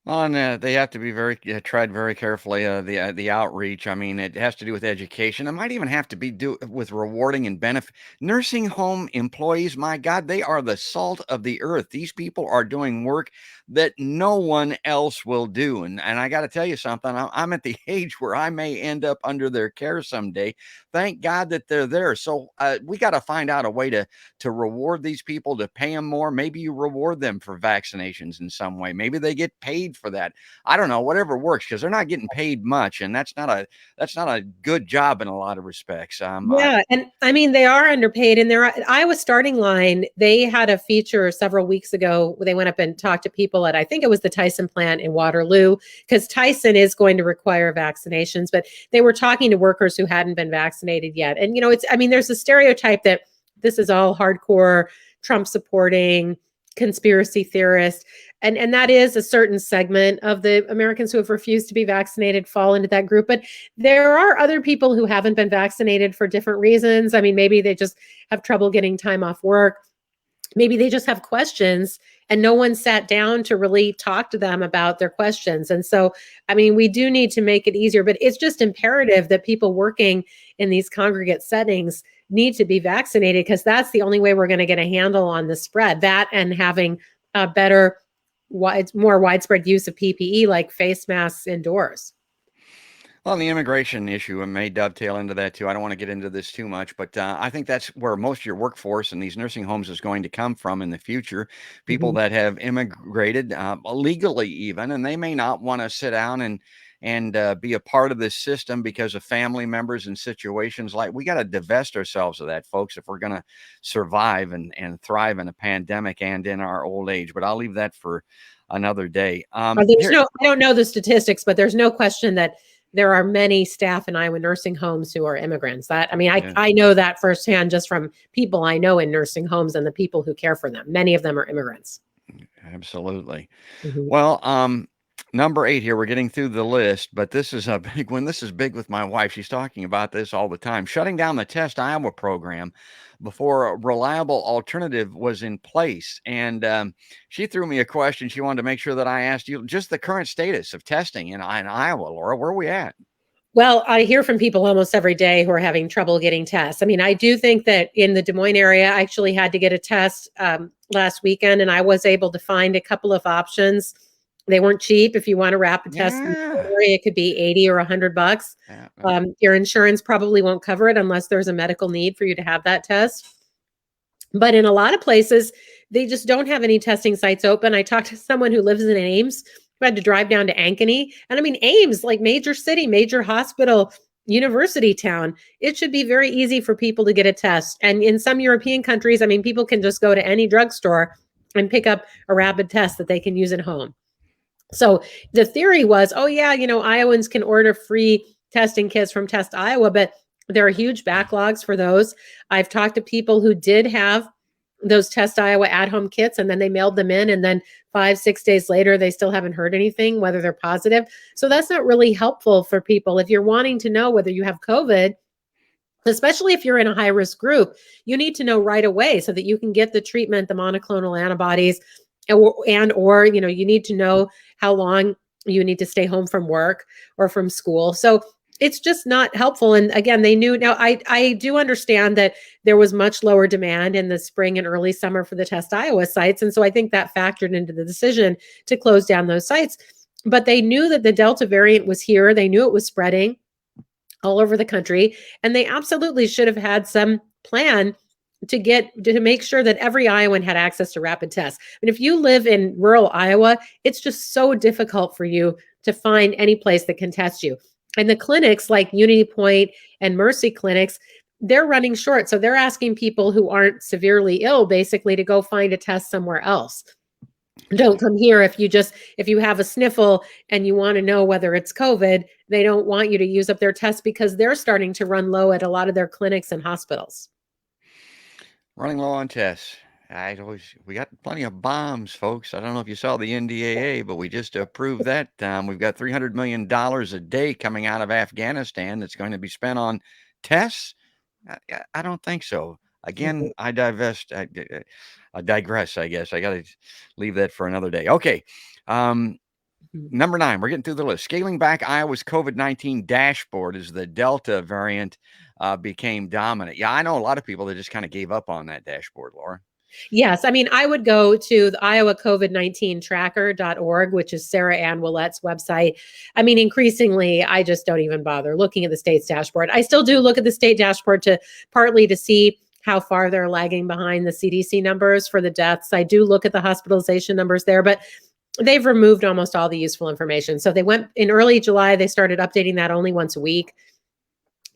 Well, and they have to be tread very carefully. The outreach. I mean, it has to do with education. It might even have to be do with rewarding and benefit nursing home employees. My God, they are the salt of the earth. These people are doing work that no one else will do. And I got to tell you something. I'm at the age where I may end up under their care someday. Thank God that they're there. So we got to find out a way to reward these people, to pay them more. Maybe you reward them for vaccinations in some way. Maybe they get paid for that. I don't know, whatever works, because they're not getting paid much, and that's not a good job in a lot of respects. And I mean, they are underpaid. And their Iowa Starting Line, they had a feature several weeks ago where they went up and talked to people at, I think it was the Tyson plant in Waterloo, because Tyson is going to require vaccinations, but they were talking to workers who hadn't been vaccinated yet. And, there's a stereotype that this is all hardcore Trump supporting conspiracy theorists. And that is a certain segment of the Americans who have refused to be vaccinated fall into that group. But there are other people who haven't been vaccinated for different reasons. I mean, maybe they just have trouble getting time off work. Maybe they just have questions and no one sat down to really talk to them about their questions. And so, I mean, we do need to make it easier, but it's just imperative that people working in these congregate settings need to be vaccinated, because that's the only way we're going to get a handle on the spread. That and having a better, more widespread use of PPE like face masks indoors. Well, the immigration issue may dovetail into that too. I don't want to get into this too much, but I think that's where most of your workforce in these nursing homes is going to come from in the future. People that have immigrated legally, even, and they may not want to sit down and be a part of this system because of family members and situations like. We got to divest ourselves of that, folks, if we're going to survive and thrive in a pandemic and in our old age. But I'll leave that for another day. I don't know the statistics, but there's no question that there are many staff in Iowa nursing homes who are immigrants. I know that firsthand just from people I know in nursing homes and the people who care for them. Many of them are immigrants. Absolutely. Well, number 8 here, we're getting through the list, but this is a big one. This is big with my wife. She's talking about this all the time. Shutting down the Test Iowa program before a reliable alternative was in place. And she threw me a question. She wanted to make sure that I asked you just the current status of testing in Iowa. Laura, where are we at? Well, I hear from people almost every day who are having trouble getting tests. I mean, I do think that in the Des Moines area, I actually had to get a test last weekend, and I was able to find a couple of options. They weren't cheap. If you want a rapid test in the area, it could be $80 or $100. Your insurance probably won't cover it unless there's a medical need for you to have that test. But in a lot of places, they just don't have any testing sites open. I talked to someone who lives in Ames who had to drive down to Ankeny. And I mean, Ames, like major city, major hospital, university town, it should be very easy for people to get a test. And in some European countries, I mean, people can just go to any drugstore and pick up a rapid test that they can use at home. So the theory was, Iowans can order free testing kits from Test Iowa, but there are huge backlogs for those. I've talked to people who did have those Test Iowa at-home kits, and then they mailed them in, and then 5-6 days later, they still haven't heard anything, whether they're positive. So that's not really helpful for people. If you're wanting to know whether you have COVID, especially if you're in a high-risk group, you need to know right away so that you can get the treatment, the monoclonal antibodies, or you need to know how long you need to stay home from work or from school. So it's just not helpful. And again, they knew. Now, I do understand that there was much lower demand in the spring and early summer for the Test Iowa sites. And so I think that factored into the decision to close down those sites. But they knew that the Delta variant was here. They knew it was spreading all over the country. And they absolutely should have had some plan to make sure that every Iowan had access to rapid tests. And if you live in rural Iowa, it's just so difficult for you to find any place that can test you. And the clinics like Unity Point and Mercy clinics, they're running short. So they're asking people who aren't severely ill basically to go find a test somewhere else. Don't come here if you have a sniffle and you want to know whether it's COVID. They don't want you to use up their tests because they're starting to run low at a lot of their clinics and hospitals. Running low on tests. We got plenty of bombs, folks. I don't know if you saw the NDAA, but we just approved that. We've got $300 million a day coming out of Afghanistan that's going to be spent on tests. I don't think so. Again, I digress, I guess. I got to leave that for another day. Okay. Number 9, we're getting through the list. Scaling back Iowa's COVID-19 dashboard as the Delta variant became dominant. Yeah, I know a lot of people that just kind of gave up on that dashboard, Laura. Yes. I mean, I would go to the Iowa COVID-19 tracker.org, which is Sarah Ann Willette's website. I mean, increasingly, I just don't even bother looking at the state's dashboard. I still do look at the state dashboard partly to see how far they're lagging behind the CDC numbers for the deaths. I do look at the hospitalization numbers there, but they've removed almost all the useful information. So they went in early July, they started updating that only once a week.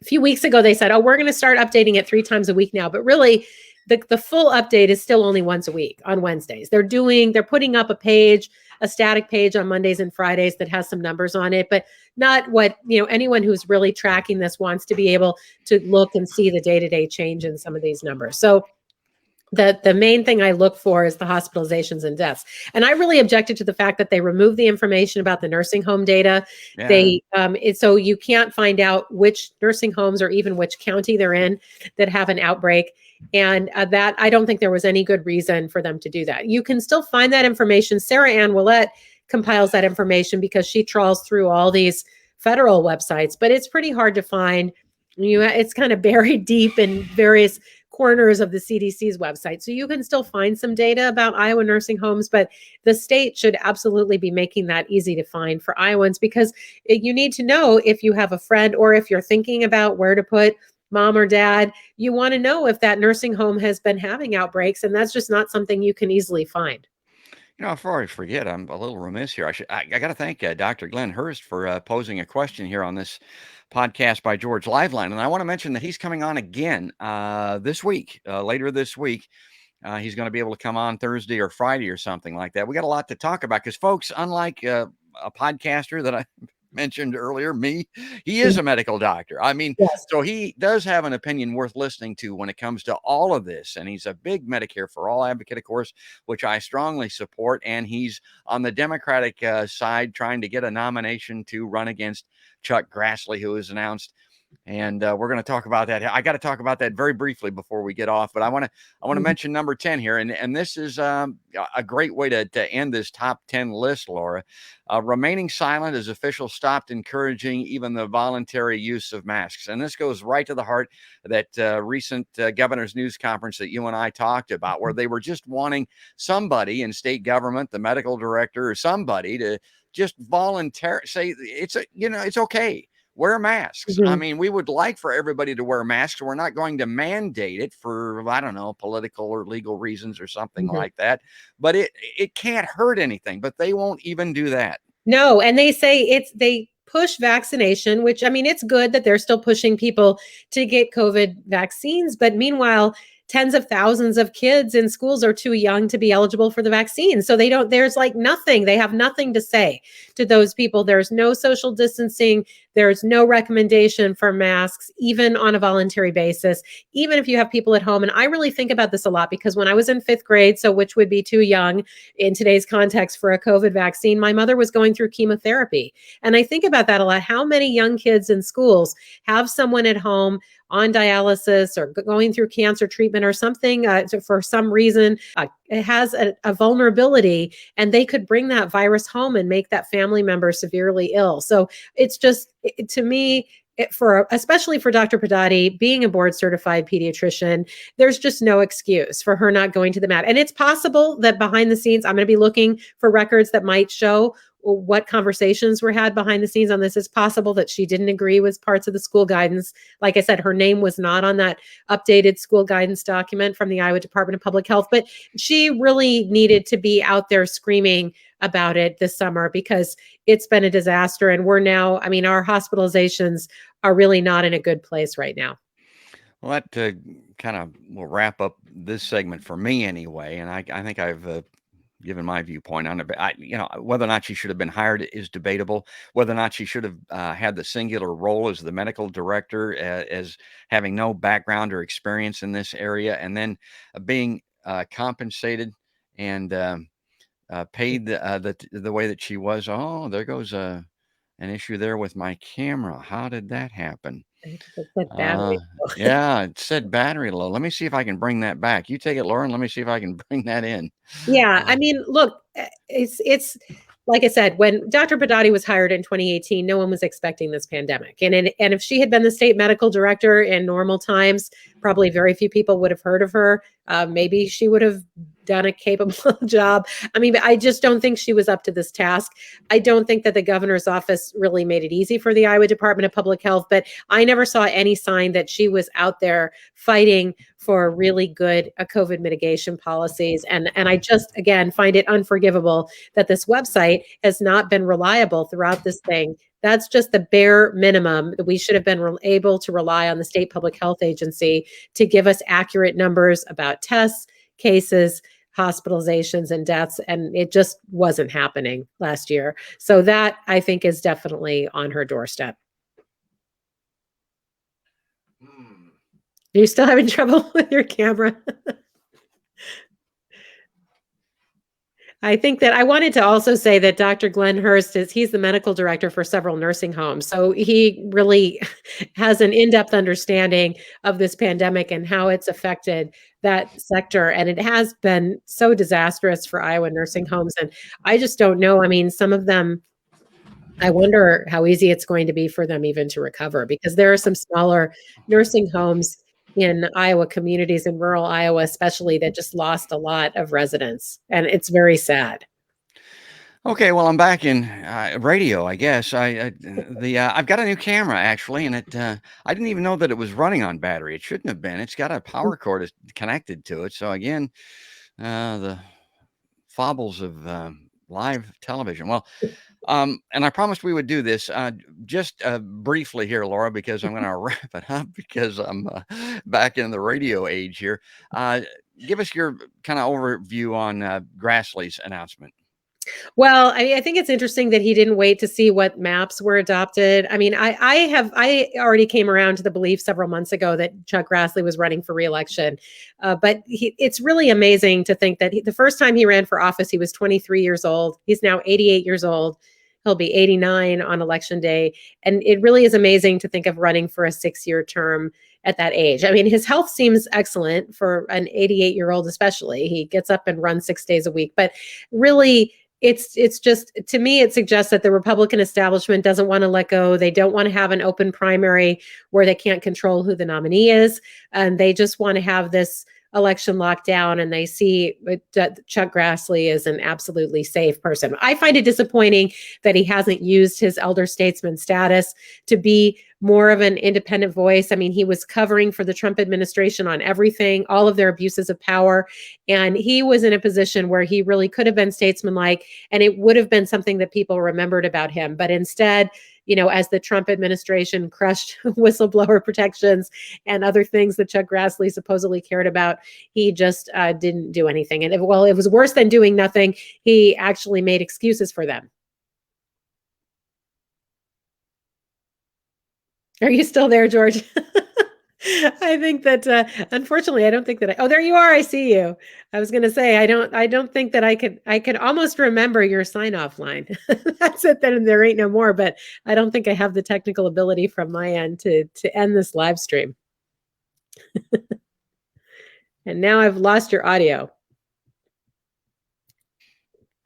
A few weeks ago, they said, oh, we're going to start updating it 3 times a week now. But really, the full update is still only once a week on Wednesdays. They're putting up a static page on Mondays and Fridays that has some numbers on it, but not what, anyone who's really tracking this wants to be able to look and see the day-to-day change in some of these numbers. So the main thing I look for is the hospitalizations and deaths. And I really objected to the fact that they removed the information about the nursing home data. Yeah. So you can't find out which nursing homes or even which county they're in that have an outbreak. And that I don't think there was any good reason for them to do that. You can still find that information. Sarah Ann Willette compiles that information because she trawls through all these federal websites, but it's pretty hard to find. It's kind of buried deep in various corners of the CDC's website. So you can still find some data about Iowa nursing homes, but the state should absolutely be making that easy to find for Iowans, because you need to know if you have a friend or if you're thinking about where to put mom or dad, you want to know if that nursing home has been having outbreaks, and that's just not something you can easily find. Before I forget, I'm a little remiss here. I got to thank Dr. Glenn Hurst for posing a question here on this podcast by George Liveline. And I want to mention that he's coming on again this week, later this week. He's going to be able to come on Thursday or Friday or something like that. We got a lot to talk about because, folks, unlike a podcaster that I mentioned earlier, he is a medical doctor. I mean, yes. So he does have an opinion worth listening to when it comes to all of this. And he's a big Medicare for All advocate, of course, which I strongly support. And he's on the Democratic side trying to get a nomination to run against Chuck Grassley, who is announced. And we're going to talk about that. I got to talk about that very briefly before we get off. But I want to mention number 10 here. And this is a great way to end this top 10 list, Laura. Remaining silent as officials stopped encouraging even the voluntary use of masks. And this goes right to the heart of that recent governor's news conference that you and I talked about, where they were just wanting somebody in state government, the medical director or somebody, to just voluntarily say it's okay. Wear masks. I mean, we would like for everybody to wear masks. We're not going to mandate it for, I don't know, political or legal reasons or something like that. But it can't hurt anything. But they won't even do that. No, and they say they push vaccination, which, I mean, it's good that they're still pushing people to get COVID vaccines. But meanwhile, tens of thousands of kids in schools are too young to be eligible for the vaccine. So there's like nothing. They have nothing to say to those people. There's no social distancing. There's no recommendation for masks, even on a voluntary basis, even if you have people at home. And I really think about this a lot because when I was in 5th grade, so which would be too young in today's context for a COVID vaccine, my mother was going through chemotherapy. And I think about that a lot. How many young kids in schools have someone at home on dialysis or going through cancer treatment or something for some reason, it has a vulnerability, and they could bring that virus home and make that family member severely ill. So it's just, to me, especially for Dr. Padati, being a board certified pediatrician, there's just no excuse for her not going to the mat. And it's possible that behind the scenes, I'm going to be looking for records that might show what conversations were had behind the scenes on this. It's possible that she didn't agree with parts of the school guidance. Like I said, her name was not on that updated school guidance document from the Iowa Department of Public Health, but she really needed to be out there screaming about it this summer because it's been a disaster. And we're now, I mean, our hospitalizations are really not in a good place right now. Well, that kind of will wrap up this segment for me anyway. And I think I've given my viewpoint on it. But whether or not she should have been hired is debatable. Whether or not she should have had the singular role as the medical director, as having no background or experience in this area, and then being compensated and paid the way that she was. Oh, there goes an issue there with my camera. How did that happen? Battery. Yeah, it said battery low. Let me see if I can bring that back. You take it, Lauren. Let me see if I can bring that in. Yeah, I mean, look, it's like I said, when Dr. Padati was hired in 2018, no one was expecting this pandemic. And if she had been the state medical director in normal times, probably very few people would have heard of her. Maybe she would have done a capable job. I mean, I just don't think she was up to this task. I don't think that the governor's office really made it easy for the Iowa Department of Public Health, but I never saw any sign that she was out there fighting for really good COVID mitigation policies. And I just, again, find it unforgivable that this website has not been reliable throughout this thing. That's just the bare minimum that we should have been able to rely on the state public health agency to give us accurate numbers about tests, cases, hospitalizations, and deaths. And it just wasn't happening last year. So that, I think, is definitely on her doorstep. Are you still having trouble with your camera? I think that I wanted to also say that Dr. Glenn Hurst he's the medical director for several nursing homes. So he really has an in-depth understanding of this pandemic and how it's affected that sector. And it has been so disastrous for Iowa nursing homes. And I just don't know. I mean, some of them, I wonder how easy it's going to be for them even to recover, because there are some smaller nursing homes in Iowa communities, in rural Iowa especially, that just lost a lot of residents, and it's very sad. Okay, well, I'm back in radio, I guess. I've got a new camera actually, and I didn't even know that it was running on battery. It shouldn't have been. It's got a power cord connected to it. So again, the faubles of live television. Well, and I promised we would do this just briefly here, Laura, because I'm going to wrap it up because I'm back in the radio age here. Give us your kind of overview on Grassley's announcement. Well, I think it's interesting that he didn't wait to see what maps were adopted. I mean, I already came around to the belief several months ago that Chuck Grassley was running for reelection. But it's really amazing to think that the first time he ran for office, he was 23 years old. He's now 88 years old. He'll be 89 on election day. And it really is amazing to think of running for a 6-year term at that age. I mean, his health seems excellent for an 88-year-old, especially. He gets up and runs 6 days a week. But really, it's just, to me, it suggests that the Republican establishment doesn't want to let go. They don't want to have an open primary where they can't control who the nominee is. And they just want to have this election locked down, and they see Chuck Grassley as an absolutely safe person. I find it disappointing that he hasn't used his elder statesman status to be more of an independent voice. I mean, he was covering for the Trump administration on everything, all of their abuses of power. And he was in a position where he really could have been statesmanlike, and it would have been something that people remembered about him. But instead, as the Trump administration crushed whistleblower protections and other things that Chuck Grassley supposedly cared about, he just didn't do anything. And it was worse than doing nothing. He actually made excuses for them. Are you still there, George? I think that, unfortunately, I don't think that oh, there you are. I see you. I was going to say, I don't think that I could almost remember your sign off line. That's it. Then there ain't no more, but I don't think I have the technical ability from my end to end this live stream. And now I've lost your audio.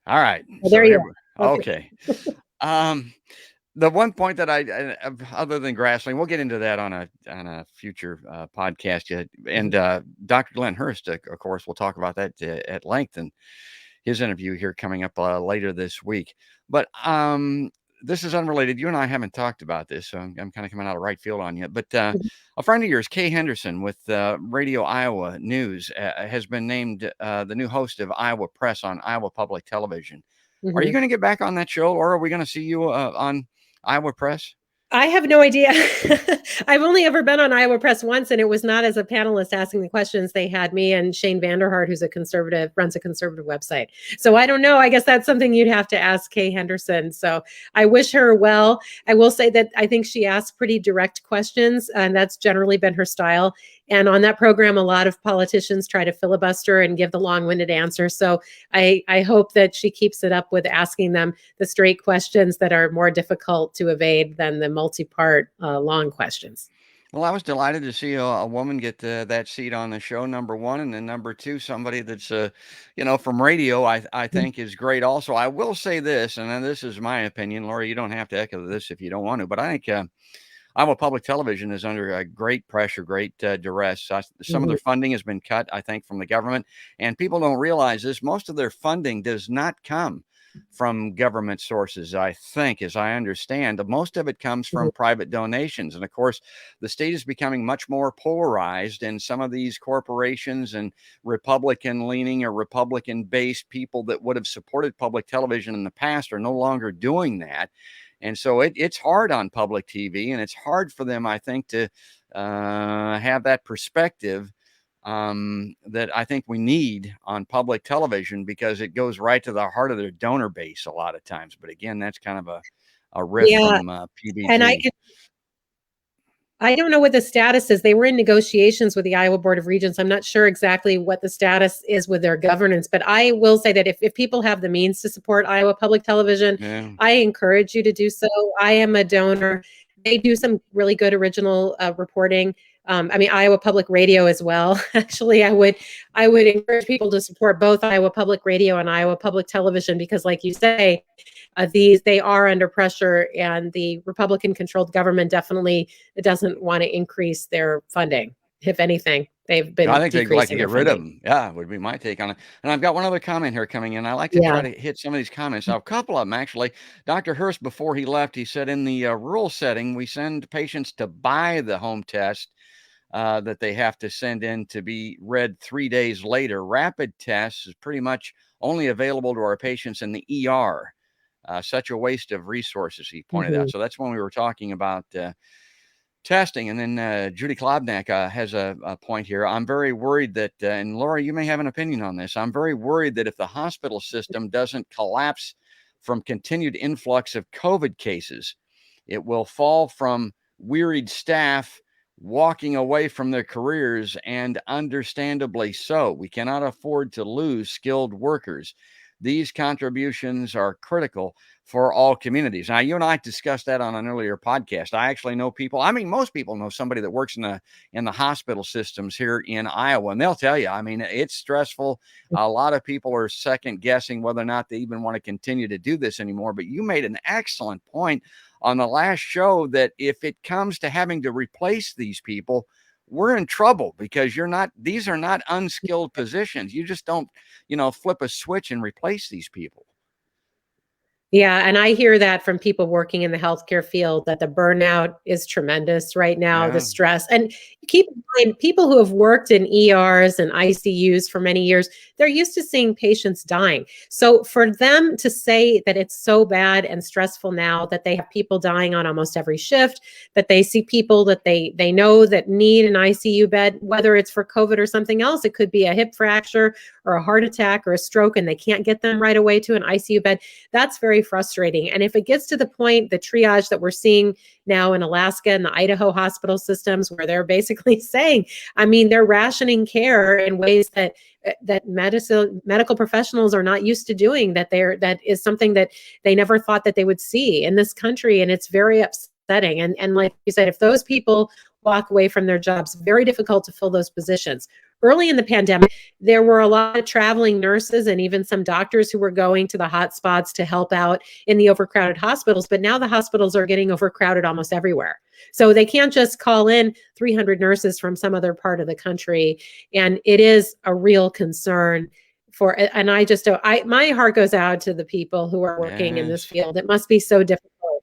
All right. Oh, there you are. Okay. The one point that other than Grassley, we'll get into that on a future podcast. And Dr. Glenn Hurst, of course, we'll talk about that at length. And his interview here coming up later this week. But this is unrelated. You and I haven't talked about this, so I'm kind of coming out of right field on you. But a friend of yours, Kay Henderson with Radio Iowa News, has been named the new host of Iowa Press on Iowa Public Television. Are you Mhm. going to get back on that show, or are we going to see you on Iowa Press? I have no idea. I've only ever been on Iowa Press once, and it was not as a panelist asking the questions. They had me and Shane Vanderhart, who's a conservative, runs a conservative website. So I don't know. I guess that's something you'd have to ask Kay Henderson. So I wish her well. I will say that I think she asks pretty direct questions, and that's generally been her style. And on that program, a lot of politicians try to filibuster and give the long-winded answer. So I hope that she keeps it up with asking them the straight questions that are more difficult to evade than the multi-part long questions. Well, I was delighted to see a woman get that seat on the show, number one, and then number two, somebody that's, from radio, I think is great. Also, I will say this, and then this is my opinion, Laura. You don't have to echo this if you don't want to, but I think Iowa Public Television is under great pressure, great duress. Some of their funding has been cut, I think, from the government, and people don't realize this. Most of their funding does not come from government sources, I think, as I understand. Most of it comes from private donations. And of course, the state is becoming much more polarized, and some of these corporations and Republican leaning or Republican based people that would have supported public television in the past are no longer doing that. And so it's hard on public TV, and it's hard for them, I think, to have that perspective that I think we need on public television, because it goes right to the heart of their donor base a lot of times. But again, that's kind of a riff Yeah, from PBG. and I don't know what the status is. They were in negotiations with the Iowa Board of Regents. I'm not sure exactly what the status is with their governance, but I will say that if people have the means to support Iowa Public Television, Yeah. I encourage you to do so. I am a donor. They do some really good original reporting. Iowa Public Radio as well. Actually, I would encourage people to support both Iowa Public Radio and Iowa Public Television, because, like you say, they are under pressure, and the Republican-controlled government definitely doesn't want to increase their funding. If anything, they've been I think they'd like to decreasing get their rid of funding. them. Yeah, would be my take on it. And I've got one other comment here coming in. I like to try Yeah. to hit some of these comments. Now, a couple of them, actually. Dr. Hurst, before he left, he said in the rural setting, we send patients to buy the home test that they have to send in to be read 3 days later. Rapid tests is pretty much only available to our patients in the ER. Such a waste of resources, he pointed out. So that's when we were talking about testing. And then Judy Klobnak has a point here. I'm very worried that, and Laura, you may have an opinion on this. I'm very worried that if the hospital system doesn't collapse from continued influx of COVID cases, it will fall from wearied staff walking away from their careers, and understandably so. We cannot afford to lose skilled workers. These contributions are critical for all communities. Now, you and I discussed that on an earlier podcast. I actually know people. I mean, most people know somebody that works in the hospital systems here in Iowa, and they'll tell you, I mean, it's stressful. A lot of people are second guessing whether or not they even want to continue to do this anymore. But you made an excellent point on the last show that if it comes to having to replace these people, we're in trouble, because these are not unskilled positions. You just don't, flip a switch and replace these people. Yeah, and I hear that from people working in the healthcare field, that the burnout is tremendous right now, the Yeah. stress. And keep in mind, people who have worked in ERs and ICUs for many years, they're used to seeing patients dying. So for them to say that it's so bad and stressful now, that they have people dying on almost every shift, that they see people that they know that need an ICU bed, whether it's for COVID or something else, it could be a hip fracture or a heart attack or a stroke, and they can't get them right away to an ICU bed. That's very frustrating. And if it gets to the point, the triage that we're seeing now in Alaska and the Idaho hospital systems, where they're basically saying, they're rationing care in ways that medical professionals are not used to doing, that is something that they never thought that they would see in this country. And it's very upsetting. And like you said, if those people walk away from their jobs, very difficult to fill those positions. Early in the pandemic, there were a lot of traveling nurses and even some doctors who were going to the hot spots to help out in the overcrowded hospitals. But now the hospitals are getting overcrowded almost everywhere. So they can't just call in 300 nurses from some other part of the country. And it is a real concern for, and I just don't, my heart goes out to the people who are working in this Yes. field. It must be so difficult.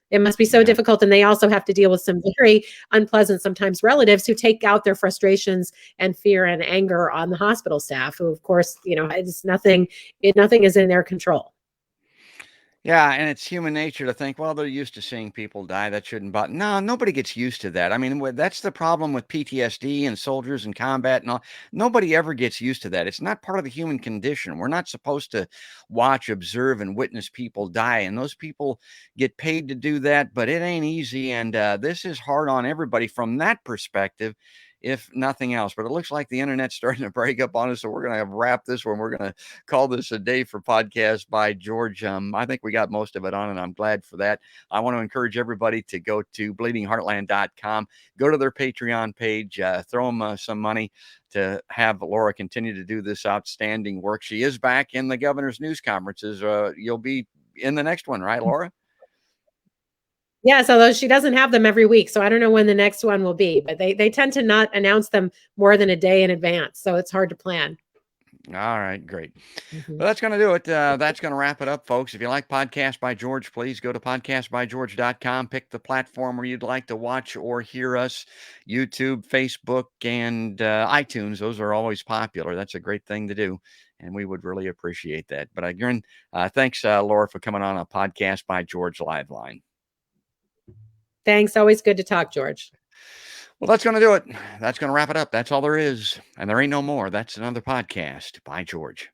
It must be so Yeah. difficult. And they also have to deal with some very unpleasant, sometimes relatives who take out their frustrations and fear and anger on the hospital staff, who, of course, it's nothing, nothing is in their control. Yeah, and it's human nature to think, well, they're used to seeing people die. That shouldn't bother. No, nobody gets used to that. I mean, that's the problem with PTSD and soldiers in combat and all. Nobody ever gets used to that. It's not part of the human condition. We're not supposed to watch, observe, and witness people die. And those people get paid to do that, but it ain't easy. And this is hard on everybody from that perspective, if nothing else. But it looks like the internet's starting to break up on us. So we're going to wrap this one. We're going to call this a day for Podcast by George. I think we got most of it on, and I'm glad for that. I want to encourage everybody to go to bleedingheartland.com, go to their Patreon page, throw them some money to have Laura continue to do this outstanding work. She is back in the governor's news conferences. You'll be in the next one, right, Laura? Yes, although she doesn't have them every week, so I don't know when the next one will be, but they tend to not announce them more than a day in advance, so it's hard to plan. All right, great. Mhm. Well, that's going to do it. That's going to wrap it up, folks. If you like Podcast by George, please go to podcastbygeorge.com. Pick the platform where you'd like to watch or hear us. YouTube, Facebook, and iTunes. Those are always popular. That's a great thing to do, and we would really appreciate that. But again, thanks, Laura, for coming on a Podcast by George live line. Thanks. Always good to talk, George. Well, that's going to do it. That's going to wrap it up. That's all there is. And there ain't no more. That's another Podcast by George.